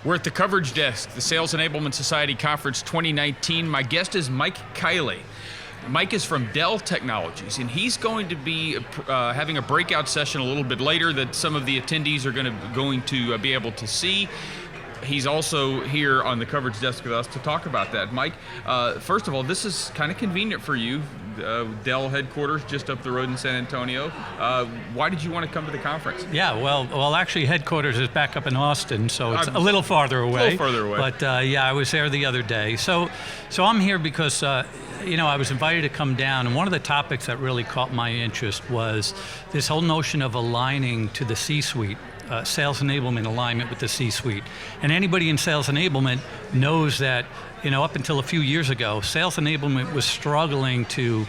We're at the coverage desk, the Sales Enablement Society Conference 2019. My guest is Mike Kiely. Mike is from Dell Technologies, and he's going to be having a breakout session a little bit later that some of the attendees are going to be able to see. He's also here on the coverage desk with us to talk about that. Mike, first of all, this is kind of convenient for you. Dell headquarters just up the road in San Antonio. Why did you want to come to the conference? Yeah, well, actually headquarters is back up in Austin, so it's a little farther away. A little further away. But yeah, I was there the other day. So I'm here because I was invited to come down, and one of the topics that really caught my interest was this whole notion of aligning to the C-suite. Sales enablement alignment with the C-suite. And anybody in sales enablement knows that, up until a few years ago, sales enablement was struggling to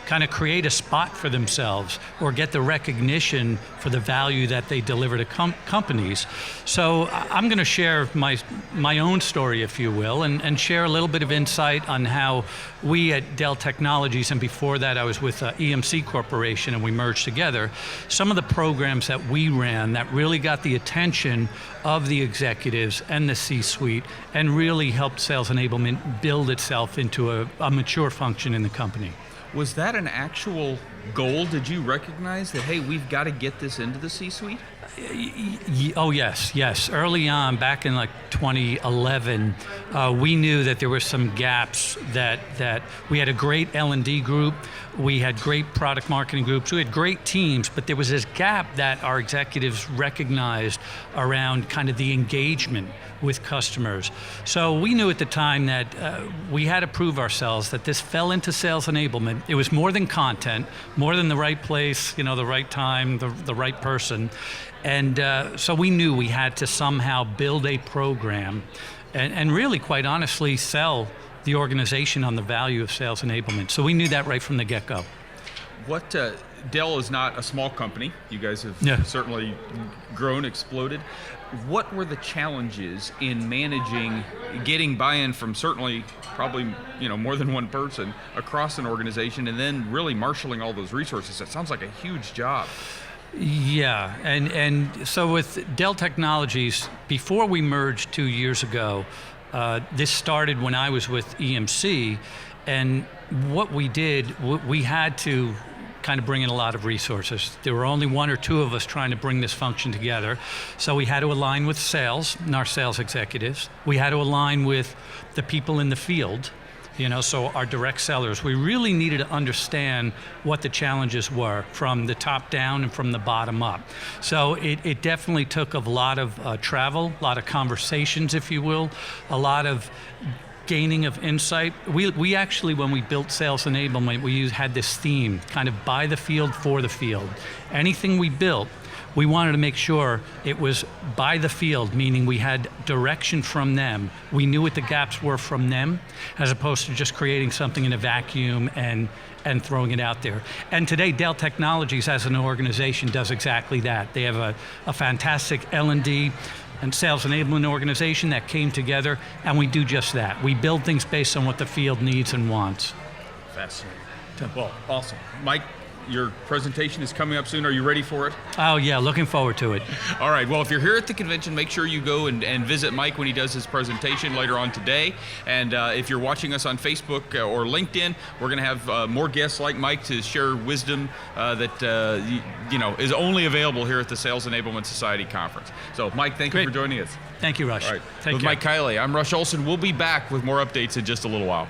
kind of create a spot for themselves or get the recognition for the value that they deliver to companies. So I'm going to share my own story, if you will, and share a little bit of insight on how we at Dell Technologies, and before that I was with EMC Corporation and we merged together, some of the programs that we ran that really got the attention of the executives and the C-suite and really helped sales enablement build itself into a mature function in the company. Was that an actual goal? Did you recognize that, hey, we've got to get this into the C-suite? Oh, yes. Early on, back in like 2011, we knew that there were some gaps that we had a great L&D group, we had great product marketing groups, we had great teams, but there was this gap that our executives recognized around kind of the engagement with customers. So we knew at the time that we had to prove ourselves that this fell into sales enablement. It was more than content, more than the right place, the right time, the right person. And so we knew we had to somehow build a program and really, quite honestly, sell the organization on the value of sales enablement. So we knew that right from the get-go. Dell is not a small company. You guys have certainly grown, exploded. What were the challenges in managing, getting buy-in from probably more than one person across an organization, and then really marshaling all those resources? That sounds like a huge job. Yeah, and so with Dell Technologies, before we merged 2 years ago, this started when I was with EMC, and what we did, we had to kind of bring in a lot of resources. There were only one or two of us trying to bring this function together. So we had to align with sales and our sales executives. We had to align with the people in the field, so our direct sellers. We really needed to understand what the challenges were from the top down and from the bottom up. So it definitely took a lot of travel, a lot of conversations, if you will, a lot of gaining of insight. We actually, when we built sales enablement, we had this theme, kind of by the field, for the field. Anything we built, we wanted to make sure it was by the field, meaning we had direction from them. We knew what the gaps were from them, as opposed to just creating something in a vacuum and throwing it out there. And today, Dell Technologies as an organization does exactly that. They have a fantastic L&D and sales enablement organization that came together, and we do just that. We build things based on what the field needs and wants. Fascinating. Well, awesome. Mike, your presentation is coming up soon. Are you ready for it? Oh yeah, looking forward to it. All right, well, if you're here at the convention, make sure you go and visit Mike when he does his presentation later on today. And if you're watching us on Facebook or LinkedIn, we're gonna have more guests like Mike to share wisdom that is only available here at the Sales Enablement Society Conference. So Mike, thank you for joining us. Thank you, Rush. All right, with Mike Kiely, I'm Rush Olson. We'll be back with more updates in just a little while.